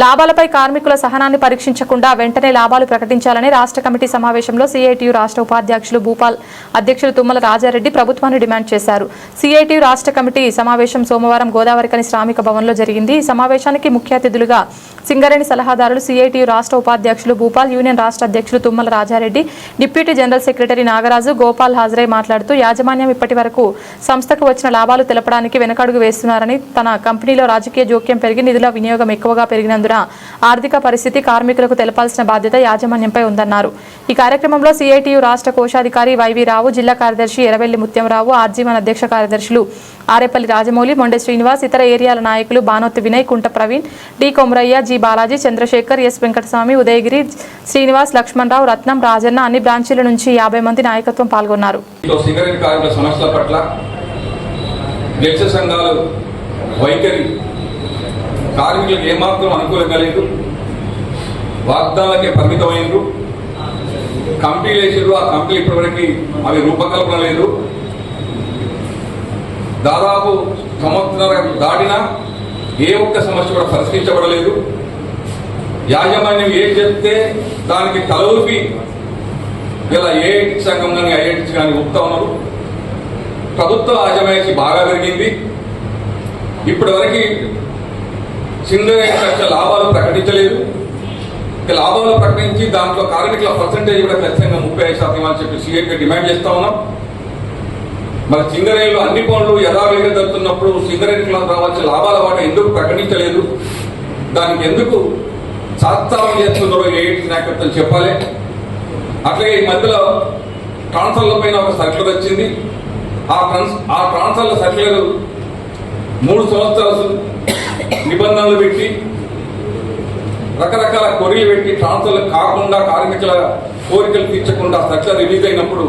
లాభాలపై కార్మికుల సహనాన్ని పరీక్షించకుండా వెంటనే లాభాలు ప్రకటించాలని రాష్ట్ర కమిటీ సమావేశంలో సిఐటియు రాష్ట్ర ఉపాధ్యక్షులు భూపాల్ అధ్యక్షులు తుమ్మల రాజారెడ్డి ప్రభుత్వాన్ని డిమాండ్ చేశారు. సిఐటియు రాష్ట్ర కమిటీ సమావేశం సోమవారం గోదావరికని శ్రామిక భవన్లో జరిగింది. ఈ సమావేశానికి ముఖ్య అతిథులుగా సింగరేణి సలహాదారులు, సిఐటియు రాష్ట్ర ఉపాధ్యక్షులు భూపాల్, యూనియన్ రాష్ట్ర అధ్యక్షులు Tummala Rajareddy, deputy general secretary Nagaraju, Gopal హాజరై మాట్లాడుతూ యాజమాన్యం ఇప్పటి వరకు సంస్థకు వచ్చిన లాభాలు తెలపడానికి వెనకడుగు వేస్తున్నారని, తన కంపెనీలో రాజకీయ జోక్యం పెరిగి నిధుల వినియోగం ఎక్కువగా పెరిగినందున ఆర్థిక పరిస్థితి కార్మికులకు తెలపాల్సిన బాధ్యత యాజమాన్యంపై ఉందన్నారు. ఈ కార్యక్రమంలో సిఐటియు రాష్ట్ర కోశాధికారి వైవి రావు, జిల్లా కార్యదర్శి ఎర్రవెల్లి ముత్యంరావు, ఆర్జీవన్ అధ్యక్ష కార్యదర్శులు ఆరేపల్లి రాజమౌళి, మొండె శ్రీనివాస్, ఇతర ఏరియాల నాయకులు Banothi Vinay, Kunta Praveen, D Komaraiah, G Balaji, Chandrasekhar, S Venkataswamy, Udayagiri, Srinivas, Lakshmanarao, Ratnam, Rajanna, అన్ని బ్రాంచీల నుంచి 50 మంది నాయకత్వం పాల్గొన్నారు. కార్మికులకు ఏమాత్రం అనుకూలంగా లేదు, వాగ్దానాలకే పరిమితమైనరు. కంపెనీలు వేసారు, ఆ కంపెనీ ఇప్పటివరకు అవి రూపకల్పన లేదు. దాదాపు సంవత్సరం దాటినా ఏ ఒక్క సమస్య కూడా పరిష్కరించబడలేదు. యాజమాన్యం ఏం చెప్తే దానికి తలూపి ఇలా ఏఐటి సంఘం కానీ ఐఐటి కానీ ఒప్పుతా ఉన్నారు. ప్రభుత్వ యాజమాన్యానికి బాగా పెరిగింది. ఇప్పటి వరకు సింగరేణి లాభాలు ప్రకటించలేదు. లాభాలు ప్రకటించి దాంట్లో కార్మికుల పర్సంటేజ్ కూడా ఖచ్చితంగా 35% అని చెప్పి సీఐగా డిమాండ్ చేస్తా ఉన్నాం. మరి సింగరేణిలో అన్ని పనులు యథావిధిగా జరుగుతున్నప్పుడు సింగరేణిలో రావాల్సిన లాభాల వాటా ఎందుకు ప్రకటించలేదు, దానికి ఎందుకు సాత్సారం చేస్తున్నారో ఏఐటి నాయకత్వం చెప్పాలి. అట్లాగే ఈ మధ్యలో ట్రాన్స్ఫర్ల పైన ఒక సర్క్యులర్ వచ్చింది. ఆ ట్రాన్స్ఫర్ల సర్క్యులర్ 3 సంవత్సరాలు నిబంధనలు పెట్టి రకరకాల కొరీలు పెట్టి ట్రాన్స్ఫర్లు కాకుండా కార్మికుల కోరికలు తీర్చకుండా సర్క్యులర్ రిలీజ్ అయినప్పుడు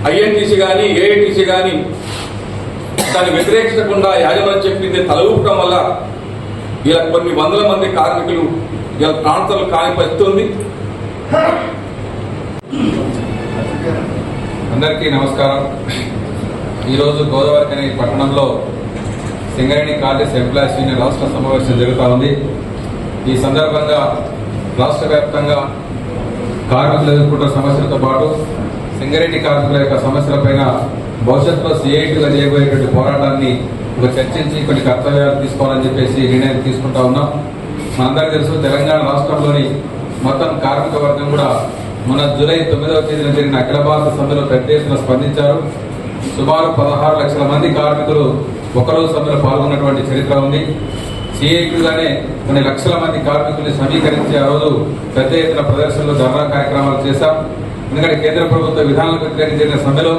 ఐఎన్టీసీ కానీ ఏఐటీసీ కానీ దాన్ని వ్యతిరేకించకుండా యాజమాన్యం చెప్పింది తలూపడం వల్ల ఇలా కొన్ని వందల మంది కార్మికులు ఇలా ట్రాన్స్ఫర్లు కాని పరిస్థితి ఉంది. అందరికీ నమస్కారం. ఈరోజు గోదావరికని పట్టణంలో సింగరేణి కార్మిక ఎంప్లాయీస్ యూనియన్ రాష్ట్ర సమావేశం జరుగుతూ ఉంది. ఈ సందర్భంగా రాష్ట్ర వ్యాప్తంగా కార్మికులు ఎదుర్కొంటున్న సమస్యలతో పాటు సింగరేణి కార్మికుల యొక్క సమస్యలపైన భవిష్యత్తులో సిఐటిగా చేయబోయేటువంటి పోరాటాన్ని చర్చించి కొన్ని కర్తవ్యాలు తీసుకోవాలని చెప్పేసి నిర్ణయం తీసుకుంటా ఉన్నాం. మనందరికీ తెలుసు, తెలంగాణ రాష్ట్రంలోని మొత్తం కార్మిక వర్గం కూడా మన జూలై 9వ తేదీన జరిగిన అఖిల భారత సమ్మెలో పెద్ద ఎత్తున స్పందించారు. సుమారు 16 లక్షల మంది కార్మికులు ఒకరోజు సమ్మెలో పాల్గొన్నటువంటి చరిత్ర ఉంది. సిఐటిగానే కొన్ని లక్షల మంది కార్మికుల్ని సమీకరించి ఆ రోజు పెద్ద ఎత్తున ప్రదర్శనలు, ధర్నా కార్యక్రమాలు చేశాం. ఎందుకంటే కేంద్ర ప్రభుత్వ విధానాలకు వ్యతిరేకంగా జరిగిన సమ్మెలో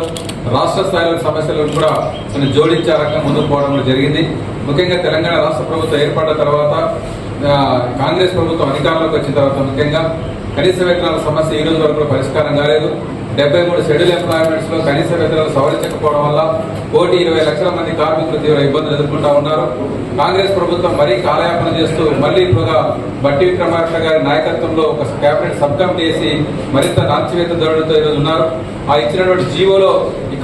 రాష్ట్ర స్థాయిలో సమస్యలను కూడా కొన్ని జోడించే రకంగా ముందుకు పోవడం జరిగింది. ముఖ్యంగా తెలంగాణ రాష్ట్ర ప్రభుత్వం ఏర్పడిన తర్వాత, కాంగ్రెస్ ప్రభుత్వం అధికారంలోకి వచ్చిన తర్వాత ముఖ్యంగా కనీస వేతనాల సమస్య ఈ రోజు వరకు పరిష్కారం కాలేదు. 73 షెడ్యూల్ ఎంప్లాయ్మెంట్స్ లో కనీస వేతనాలు సవరించకపోవడం వల్ల 1,20 లక్షల మంది కార్మికులు తీవ్ర ఇబ్బందులు ఎదుర్కొంటా ఉన్నారు. కాంగ్రెస్ ప్రభుత్వం మరీ కాలయాపన చేస్తూ మళ్లీ ఇప్పుడుగా బట్టి విక్రమార్క గారి నాయకత్వంలో ఒక కేబినెట్ సబ్ కమిటీ వేసి మరింత నాంచివేత ధోరణితో ఈరోజు ఉన్నారు. ఆ ఇచ్చినటువంటి జీవోలో ఈ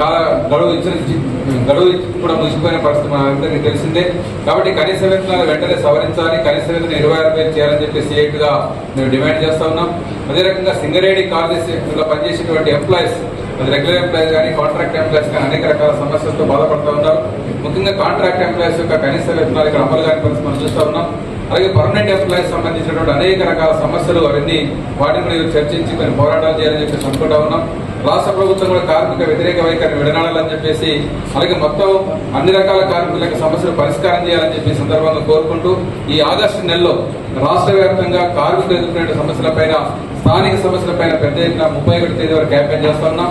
గడువు కూడా ముగిసిపోయిన పరిస్థితి మన అందరికీ తెలిసిందే. కాబట్టి కనీస వేతనాలు వెంటనే సవరించాలి, కనీస వేతనం 26,000 చేయాలని చెప్పి సిఐటిగా మేము డిమాండ్ చేస్తా ఉన్నాం. అదే రకంగా సింగరేణి కార్మికులుగా పనిచేసేటువంటి ఎంప్లాయీస్, అది రెగ్యులర్ ఎంప్లాయీస్ కానీ కాంట్రాక్ట్ ఎంప్లాయీస్ కానీ అనేక రకాల సమస్యలతో బాధపడుతూ ఉన్నారు. ముఖ్యంగా కాంట్రాక్ట్ ఎంప్లాయీస్ యొక్క కనీస వేతనాలు ఇక్కడ అమలు కాని పరిస్థితి మనం చూస్తూ ఉన్నాం. అలాగే పర్మనెంట్ ఎంప్లాయీస్ సంబంధించినటువంటి అనేక రకాల సమస్యలు, అవన్నీ వాటిని కూడా చర్చించి కొన్ని పోరాటాలు చేయాలని చెప్పేసి అనుకుంటా ఉన్నాం. రాష్ట్ర ప్రభుత్వం కూడా కార్మిక వ్యతిరేక వైఖరిని విడనాడాలని చెప్పేసి, అలాగే మొత్తం అన్ని రకాల కార్మికుల యొక్క సమస్యలు పరిష్కారం చేయాలని చెప్పి సందర్భంగా కోరుకుంటూ, ఈ ఆగస్టు నెలలో రాష్ట్ర వ్యాప్తంగా కార్మికులు ఎదుర్కొనే సమస్యలపైన, స్థానిక సమస్యలపైన పెద్ద ఎత్తున 31వ తేదీ వరకు క్యాంపెయిన్ చేస్తా ఉన్నాం.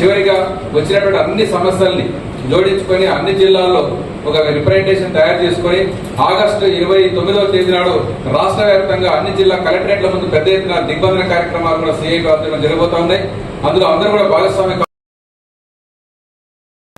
చివరిగా వచ్చినటువంటి అన్ని సమస్యల్ని జోడించుకొని అన్ని జిల్లాల్లో ఒక రిప్రజెంటేషన్ తయారు చేసుకొని ఆగస్టు 29వ తేదీ నాడు రాష్ట్ర వ్యాప్తంగా అన్ని జిల్లా కలెక్టరేట్ల ముందు పెద్ద ఎత్తున దిగ్బంధన కార్యక్రమాలు కూడా సిఐ జరగబోతా ఉన్నాయి. అందులో అందరూ కూడా భాగస్వామి